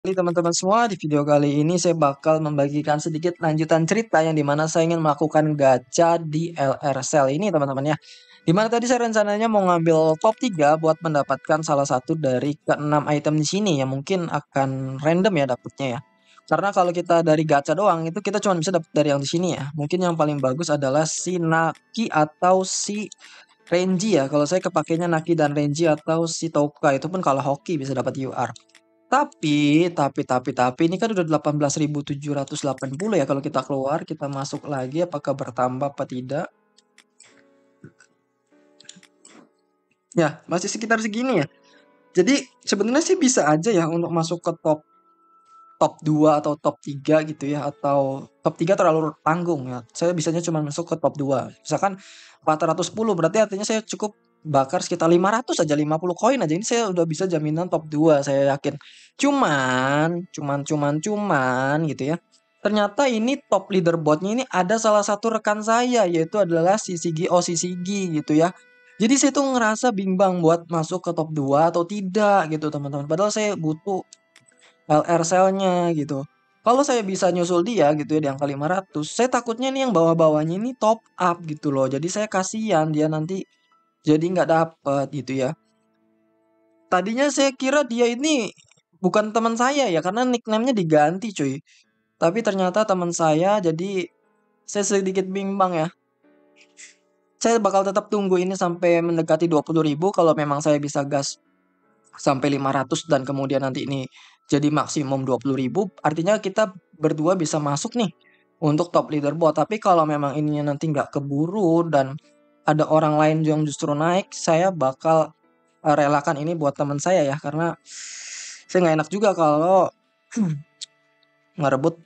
Teman-teman semua, di video kali ini saya bakal membagikan sedikit lanjutan cerita yang dimana saya ingin melakukan gacha di LR Sale ini teman-teman ya. Dimana tadi saya rencananya mau ngambil top 3 buat mendapatkan salah satu dari ke-6 item di sini yang mungkin akan random ya dapetnya ya. Karena kalau kita dari gacha doang itu kita cuma bisa dapet dari yang di sini ya. Mungkin yang paling bagus adalah si Naki atau si Renji ya. Kalau saya kepakainya Naki dan Renji atau si Touka itu pun kalau hoki bisa dapat UR. Tapi ini kan udah 18.780 ya kalau kita keluar, kita masuk lagi apakah bertambah apa tidak? Ya, masih sekitar segini ya. Jadi sebenarnya sih bisa aja ya untuk masuk ke top 2 atau top 3 gitu ya, atau top 3 terlalu tanggung ya. Saya bisanya cuma masuk ke top 2. Misalkan 410 berarti artinya saya cukup bakar sekitar 500 aja, 50 koin aja. Ini saya udah bisa jaminan top 2 saya yakin. Cuman gitu ya. Ternyata ini top leaderboardnya ini ada salah satu rekan saya yaitu adalah si Sigi si Sigi gitu ya. Jadi saya tuh ngerasa bimbang buat masuk ke top 2 atau tidak gitu teman-teman. Padahal saya butuh LR sale-nya gitu. Kalau saya bisa nyusul dia gitu ya di angka 500, saya takutnya nih yang bawah-bawahnya ini top up gitu loh. Jadi saya kasihan dia nanti jadi nggak dapet gitu ya. Tadinya saya kira dia ini bukan teman saya ya karena nickname-nya diganti cuy. Tapi ternyata teman saya, jadi saya sedikit bimbang ya. Saya bakal tetap tunggu ini sampai mendekati 20.000 kalau memang saya bisa gas sampai 500 dan kemudian nanti ini jadi maksimum 20.000, artinya kita berdua bisa masuk nih untuk top leaderboard. Tapi kalau memang ininya nanti nggak keburu dan ada orang lain yang justru naik, saya bakal relakan ini buat teman saya ya, karena saya nggak enak juga kalau ngerebut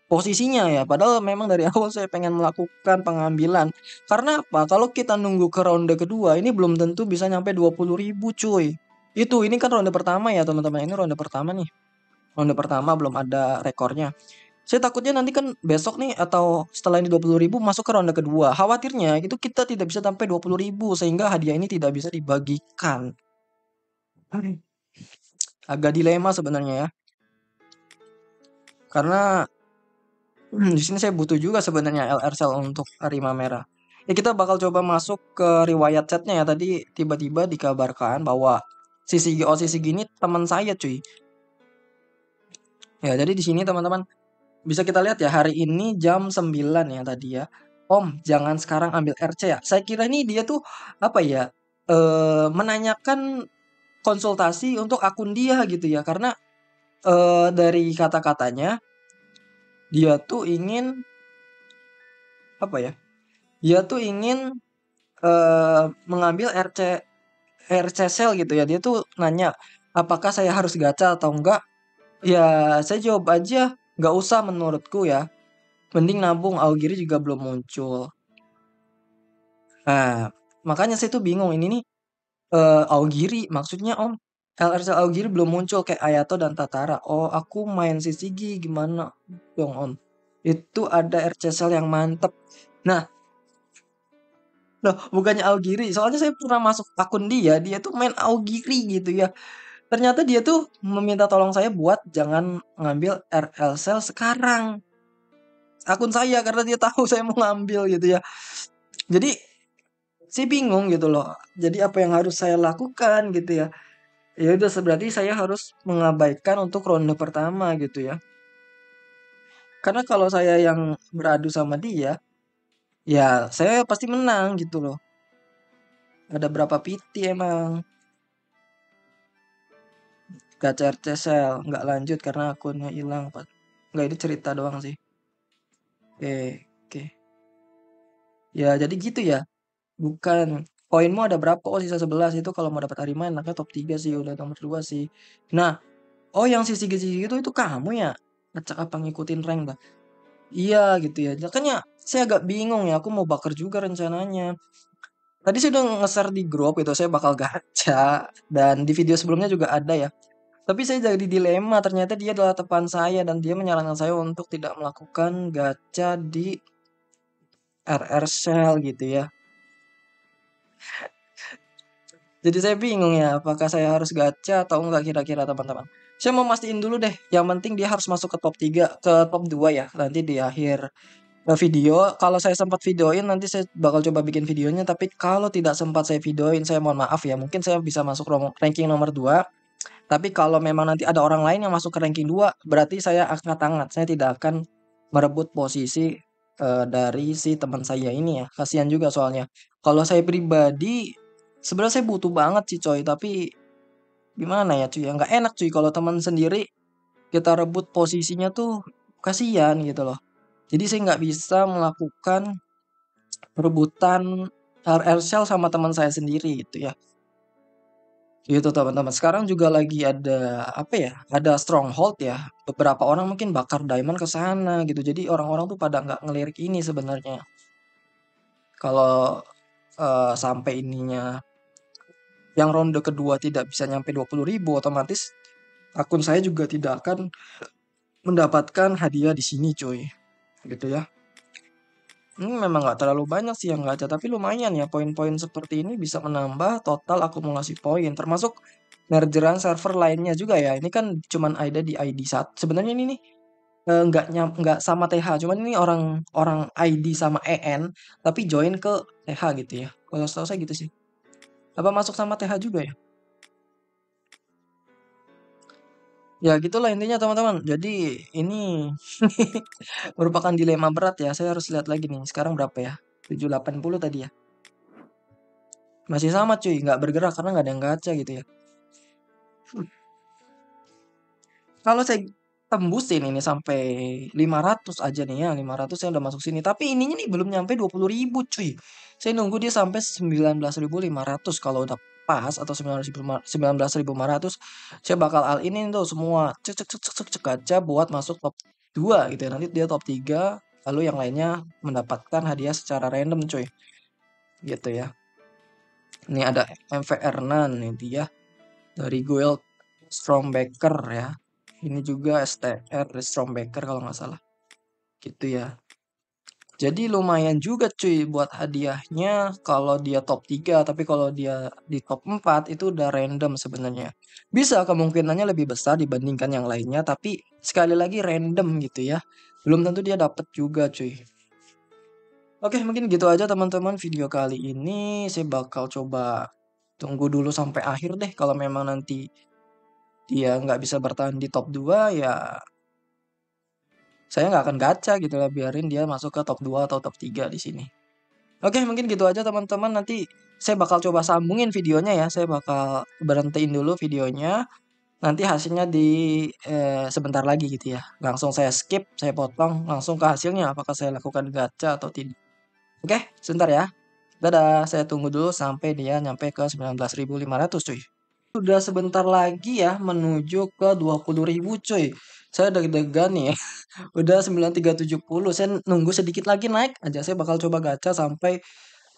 posisinya ya. Padahal memang dari awal saya pengen melakukan pengambilan. Karena apa? Kalau kita nunggu ke ronde kedua, ini belum tentu bisa nyampe 20.000 cuy. Ini kan ronde pertama ya teman-teman. Ini ronde pertama nih. Ronde pertama belum ada rekornya. Saya takutnya nanti kan besok nih atau setelah ini 20.000 masuk ke ronde kedua. Khawatirnya itu kita tidak bisa sampai 20.000 sehingga hadiah ini tidak bisa dibagikan. Agak dilema sebenarnya ya. Karena di sini saya butuh juga sebenarnya LR Cell untuk Arima Merah. Ya kita bakal coba masuk ke riwayat chatnya ya. Tadi tiba-tiba dikabarkan bahwa si Sigi ini teman saya cuy. Ya jadi di sini teman-teman bisa kita lihat ya hari ini jam 9 ya tadi ya. Om, jangan sekarang ambil RC ya. Saya kira ini dia tuh apa ya? Menanyakan konsultasi untuk akun dia gitu ya. Karena dari kata-katanya dia tuh ingin apa ya? Dia tuh ingin mengambil RC sale gitu ya. Dia tuh nanya, apakah saya harus gacha atau enggak? Ya, saya jawab aja, nggak usah menurutku ya. Mending nabung, Aogiri juga belum muncul. Nah, makanya saya tuh bingung ini nih Aogiri maksudnya Om. LRC Aogiri belum muncul kayak Ayato dan Tatara. Oh, aku main Sisigi gimana dong Om? Itu ada RC sale yang mantep. Nah, loh, bukannya Aogiri. Soalnya saya pernah masuk akun dia, dia tuh main Aogiri gitu ya. Ternyata dia tuh meminta tolong saya buat jangan ngambil RL Cell sekarang. Akun saya karena dia tahu saya mau ngambil gitu ya. Jadi saya bingung gitu loh. Jadi apa yang harus saya lakukan gitu ya. Ya udah berarti saya harus mengabaikan untuk ronde pertama gitu ya. Karena kalau saya yang beradu sama dia, ya saya pasti menang gitu loh. Ada berapa PT emang? Gacha RC Cell nggak lanjut karena akunnya hilang Pak. Nggak, ini cerita doang sih. Oke. Ya jadi gitu ya. Bukan. Koinmu ada berapa? Oh sisa 11 itu kalau mau dapat Harima enaknya top 3 sih, udah nomor 2 sih. Nah, oh yang sisi-sisi itu kamu ya? Ngecek apa ngikutin rank dah? Iya gitu ya. Makanya saya agak bingung ya, aku mau bakar juga rencananya. Tadi saya udah nge-share di grup itu saya bakal gacha dan di video sebelumnya juga ada ya. Tapi saya jadi dilema, ternyata dia adalah teman saya dan dia menyarankan saya untuk tidak melakukan gacha di RR Cell gitu ya. Jadi saya bingung ya, apakah saya harus gacha atau enggak kira-kira teman-teman. Saya mau mastiin dulu deh, yang penting dia harus masuk ke top 3, ke top 2 ya. Nanti di akhir video, kalau saya sempat videoin nanti saya bakal coba bikin videonya, tapi kalau tidak sempat saya videoin, saya mohon maaf ya. Mungkin saya bisa masuk ranking nomor 2. Tapi kalau memang nanti ada orang lain yang masuk ke ranking 2, berarti saya angkat tangan. Saya tidak akan merebut posisi dari si teman saya ini ya. Kasihan juga soalnya. Kalau saya pribadi, sebenarnya saya butuh banget sih coy, tapi gimana ya cuy ya, nggak enak cuy kalau teman sendiri kita rebut posisinya tuh, kasihan gitu loh. Jadi saya nggak bisa melakukan perebutan RR Shell sama teman saya sendiri gitu ya. Gitu teman-teman. Sekarang juga lagi ada apa ya? Ada stronghold ya. Beberapa orang mungkin bakar diamond ke sana gitu. Jadi orang-orang tuh pada nggak ngelirik ini sebenarnya. Kalau sampai ininya yang ronde kedua tidak bisa nyampe 20.000, otomatis akun saya juga tidak akan mendapatkan hadiah di sini cuy. Gitu ya. Ini memang nggak terlalu banyak sih yang gacha, tapi lumayan ya, poin-poin seperti ini bisa menambah total akumulasi poin, termasuk mergeran server lainnya juga ya. Ini kan cuman ada di ID saat sebenarnya ini nih nggak sama TH, cuman ini orang orang ID sama EN tapi join ke TH gitu ya. Kalau setahu saya gitu sih. Apa masuk sama TH juga ya? Ya gitulah intinya teman-teman. Jadi ini merupakan dilema berat ya. Saya harus lihat lagi nih. Sekarang berapa ya? 780 tadi ya. Masih sama cuy, nggak bergerak karena nggak ada yang gacha gitu ya. Kalau saya tembusin ini sampai 500 aja nih ya, 500 saya udah masuk sini. Tapi ininya nih belum nyampe 20.000 cuy. Saya nunggu dia sampai 19.500, kalau udah pas atau 19.500 saya bakal all in tuh semua cek cek cek cek cek cek gacha buat masuk top 2 gitu ya. Nanti dia top 3, lalu yang lainnya mendapatkan hadiah secara random cuy. Gitu ya. Ini ada MVR Nan nih dia dari guild Stormbacker ya. Ini juga STR Stormbacker kalau nggak salah. Gitu ya. Jadi lumayan juga cuy buat hadiahnya kalau dia top 3, tapi kalau dia di top 4 itu udah random sebenarnya. Bisa kemungkinannya lebih besar dibandingkan yang lainnya, tapi sekali lagi random gitu ya. Belum tentu dia dapat juga cuy. Oke, mungkin gitu aja teman-teman video kali ini. Saya bakal coba tunggu dulu sampai akhir deh. Kalau memang nanti dia nggak bisa bertahan di top 2 ya saya nggak akan gacha gitu lah, biarin dia masuk ke top 2 atau top 3 di sini. Oke, mungkin gitu aja teman-teman. Nanti saya bakal coba sambungin videonya ya. Saya bakal berhentiin dulu videonya. Nanti hasilnya di sebentar lagi gitu ya. Langsung saya skip, saya potong langsung ke hasilnya apakah saya lakukan gacha atau tidak. Oke, sebentar ya. Dadah, saya tunggu dulu sampai dia nyampe ke 19.500 cuy. Udah sebentar lagi ya menuju ke 20.000 cuy. Saya deg-degan nih ya. Udah 9370. Saya nunggu sedikit lagi naik aja. Saya bakal coba gacha sampai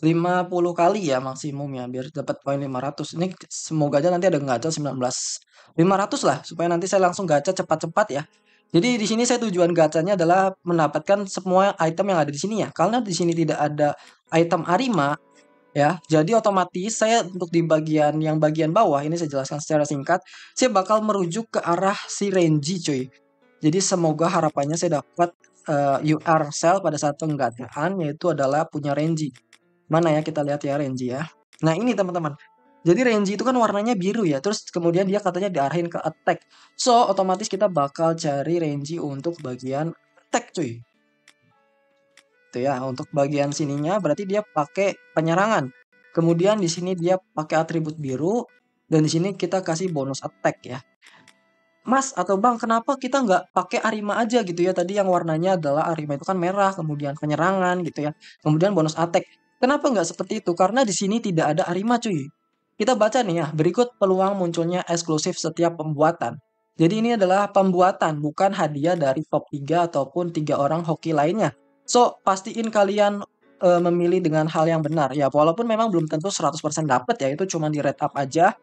50 kali ya maksimum ya biar dapat poin 500. Ini semoga aja nanti ada gacha 19.500 lah supaya nanti saya langsung gacha cepat-cepat ya. Jadi di sini saya tujuan gacanya adalah mendapatkan semua item yang ada di sini ya. Karena di sini tidak ada item Arima ya. Jadi otomatis saya untuk di bagian bawah ini saya jelaskan secara singkat, saya bakal merujuk ke arah si Renji cuy. Jadi semoga harapannya saya dapat UR Cell pada saat penggandaan, yaitu adalah punya Renji. Mana ya, kita lihat ya Renji ya. Nah ini teman-teman. Jadi Renji itu kan warnanya biru ya. Terus kemudian dia katanya diarahin ke attack. So otomatis kita bakal cari Renji untuk bagian attack cuy. Itu ya, untuk bagian sininya berarti dia pakai penyerangan. Kemudian di sini dia pakai atribut biru dan di sini kita kasih bonus attack ya. Mas atau Bang, kenapa kita nggak pakai Arima aja gitu ya? Tadi yang warnanya adalah Arima itu kan merah, kemudian penyerangan gitu ya. Kemudian bonus attack. Kenapa nggak seperti itu? Karena di sini tidak ada Arima cuy. Kita baca nih ya, berikut peluang munculnya eksklusif setiap pembuatan. Jadi ini adalah pembuatan, bukan hadiah dari top 3 ataupun 3 orang hoki lainnya. So, pastiin kalian memilih dengan hal yang benar. Ya, walaupun memang belum tentu 100% dapat ya, itu cuma di rate up aja.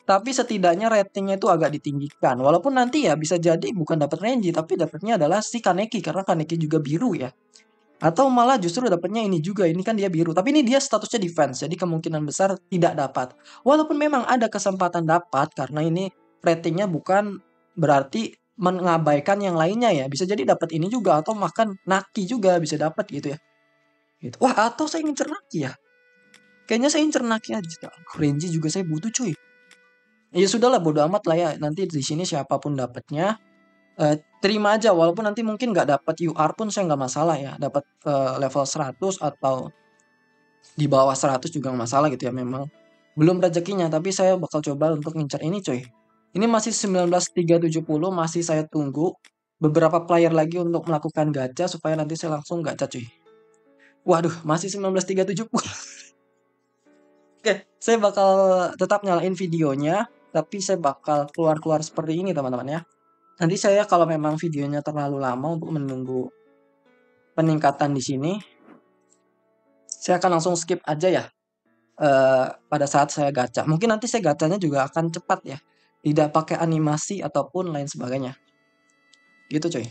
Tapi setidaknya ratingnya itu agak ditinggikan. Walaupun nanti ya bisa jadi bukan dapat Renji, tapi dapatnya adalah si Kaneki karena Kaneki juga biru ya. Atau malah justru dapatnya ini juga, ini kan dia biru. Tapi ini dia statusnya defense, jadi kemungkinan besar tidak dapat. Walaupun memang ada kesempatan dapat karena ini ratingnya bukan berarti mengabaikan yang lainnya ya. Bisa jadi dapat ini juga atau makan naki juga bisa dapat gitu ya. Gitu. Wah, atau saya ngincer naki ya. Kayaknya saya ngincer naki aja. Renji juga saya butuh cuy. Ya sudahlah bodo amat lah ya. Nanti di sini siapapun dapatnya terima aja walaupun nanti mungkin nggak dapat UR pun saya nggak masalah ya. Dapat level 100 atau di bawah 100 juga nggak masalah gitu ya, memang belum rezekinya, tapi saya bakal coba untuk ngincar ini coy. Ini masih 19.370, masih saya tunggu beberapa player lagi untuk melakukan gacha supaya nanti saya langsung gacha cuy. Waduh, masih 19.370. Oke, saya bakal tetap nyalain videonya, tapi saya bakal keluar-keluar seperti ini teman-teman ya. Nanti saya kalau memang videonya terlalu lama untuk menunggu peningkatan di sini, saya akan langsung skip aja ya. Pada saat saya gacha. Mungkin nanti saya gachanya juga akan cepat ya. Tidak pakai animasi ataupun lain sebagainya. Gitu coy.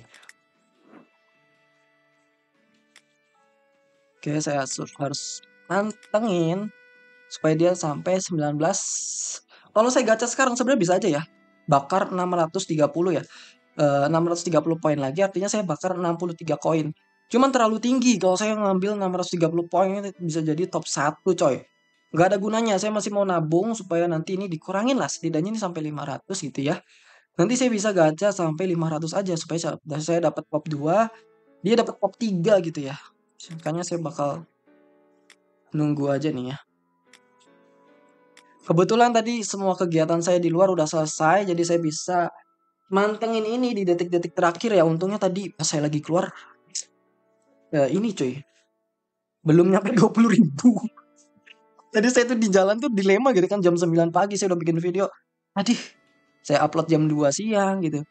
Oke, saya harus pantengin supaya dia sampai 19. Kalau saya gacha sekarang sebenarnya bisa aja ya. Bakar 630 ya. 630 poin lagi artinya saya bakar 63 koin. Cuman terlalu tinggi kalau saya ngambil 630 poin bisa jadi top 1 coy. Nggak ada gunanya, saya masih mau nabung supaya nanti ini dikurangin lah setidaknya ini sampai 500 gitu ya. Nanti saya bisa gacha sampai 500 aja supaya saya dapat top 2, dia dapat top 3 gitu ya. Makanya saya bakal nunggu aja nih ya. Kebetulan tadi semua kegiatan saya di luar udah selesai, jadi saya bisa mantengin ini di detik-detik terakhir ya. Untungnya tadi pas saya lagi keluar, ini cuy, belum nyampe 20.000. Tadi saya tuh di jalan tuh dilema gitu kan, jam 9 pagi saya udah bikin video. Aduh, saya upload jam 2 siang gitu.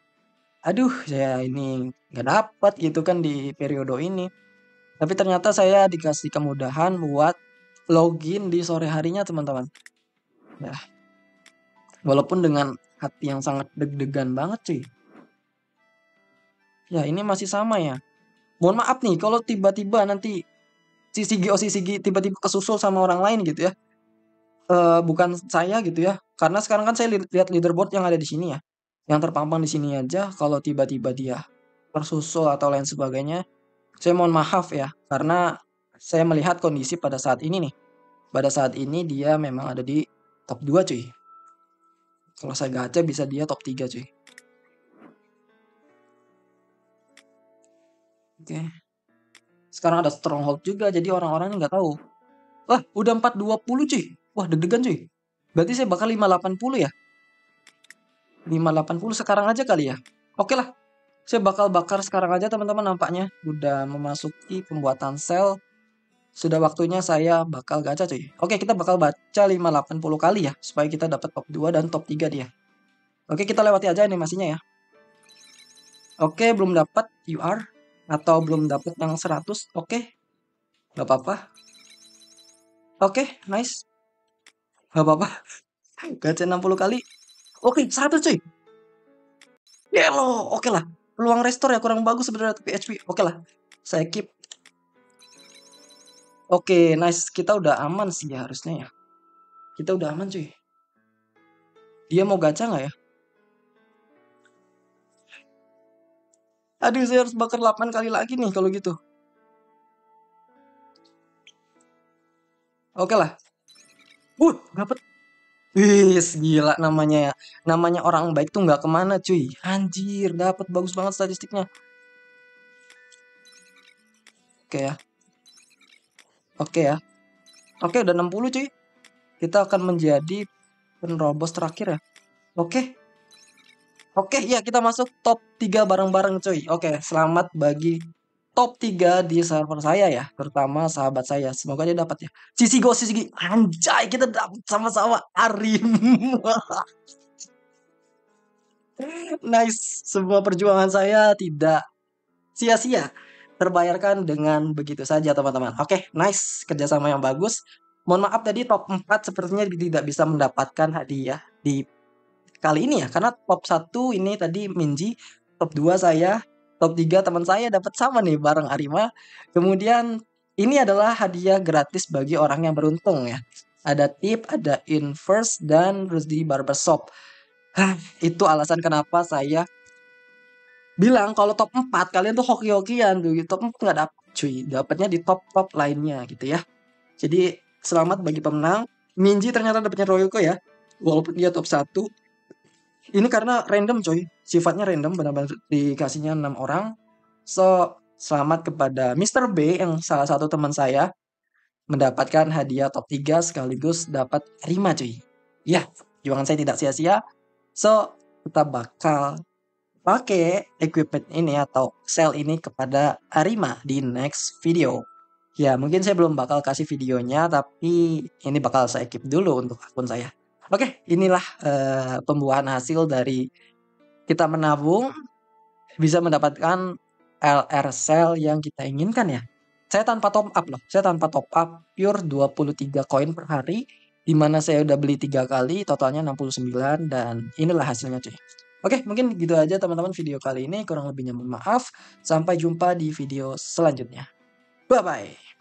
Aduh, saya ini nggak dapat gitu kan di periode ini. Tapi ternyata saya dikasih kemudahan buat login di sore harinya teman-teman. Ya, walaupun dengan hati yang sangat deg-degan banget cuy. Ya ini masih sama ya. Mohon maaf nih kalau tiba-tiba nanti Sigi tiba-tiba kesusul sama orang lain gitu ya. Bukan saya gitu ya. Karena sekarang kan saya lihat leaderboard yang ada di sini ya. Yang terpampang di sini aja. Kalau tiba-tiba dia tersusul atau lain sebagainya, saya mohon maaf ya. Karena saya melihat kondisi pada saat ini nih. Pada saat ini dia memang ada di top 2 cuy. Kalau saya gacha bisa dia top 3 cuy. Oke. Sekarang ada stronghold juga jadi orang-orangnya nggak tahu. Wah, udah 420 cuy. Wah, deg-degan cuy. Berarti saya bakal 580 ya. 580 sekarang aja kali ya. Oke lah. Saya bakal bakar sekarang aja teman-teman nampaknya. Udah memasuki pembuatan sel. Sudah waktunya saya bakal gacha cuy. Oke, kita bakal baca 580 kali ya. Supaya kita dapat top 2 dan top 3 dia. Oke, kita lewati aja animasinya ya. Oke, belum dapat UR. Atau belum dapat yang 100. Oke. Gak apa-apa. Oke, nice. Gak apa-apa. Gacha 60 kali. Oke, 100 cuy. Yellow. Oke lah. Peluang restore ya kurang bagus sebenarnya tapi HP. Oke lah. Saya keep. Oke, nice. Kita udah aman sih ya harusnya ya. Kita udah aman cuy. Dia mau gacha nggak ya? Aduh, saya harus bakar 8 kali lagi nih kalau gitu. Oke lah. Dapet. Wis, gila namanya ya. Namanya orang baik tuh nggak kemana cuy. Anjir, dapat bagus banget statistiknya. Oke ya. Oke ya. Oke, udah 60 cuy. Kita akan menjadi penerobos terakhir ya. Oke. Oke, ya kita masuk top 3 bareng-bareng cuy. Oke, selamat bagi top 3 di server saya ya. Terutama sahabat saya. Semoga dia dapat ya. Sisi Anjay, kita dapat sama-sama Arim. Nice. Semua perjuangan saya tidak sia-sia. Terbayarkan dengan begitu saja teman-teman. Oke, nice. Kerjasama yang bagus. Mohon maaf tadi top 4 sepertinya tidak bisa mendapatkan hadiah di kali ini ya. Karena top 1 ini tadi Minji. Top 2 saya. Top 3 teman saya dapat sama nih bareng Arima. Kemudian ini adalah hadiah gratis bagi orang yang beruntung ya. Ada tip, ada inverse, dan Rusdi Barbershop. Itu alasan kenapa saya bilang kalau top 4 kalian tuh hoki-hokian tuh. Top 4 nggak dapet cuy. Dapatnya di top-top lainnya gitu ya. Jadi selamat bagi pemenang. Minji ternyata dapatnya Royoko ya. Walaupun dia top 1. Ini karena random coy. Sifatnya random benar-benar dikasihnya 6 orang. So, selamat kepada Mr. B yang salah satu teman saya mendapatkan hadiah top 3 sekaligus dapat Rima cuy. Ya, perjuangan saya tidak sia-sia. So, kita bakal pakai equipment ini atau sel ini kepada Arima di next video. Ya, mungkin saya belum bakal kasih videonya, tapi ini bakal saya keep dulu untuk akun saya. Oke, inilah pembuahan hasil dari kita menabung bisa mendapatkan LR sel yang kita inginkan ya. Saya tanpa top up loh, saya tanpa top up pure 23 koin per hari, di mana saya udah beli 3 kali, totalnya 69 dan inilah hasilnya cuy. Oke, mungkin gitu aja teman-teman video kali ini, kurang lebihnya mohon maaf. Sampai jumpa di video selanjutnya. Bye-bye.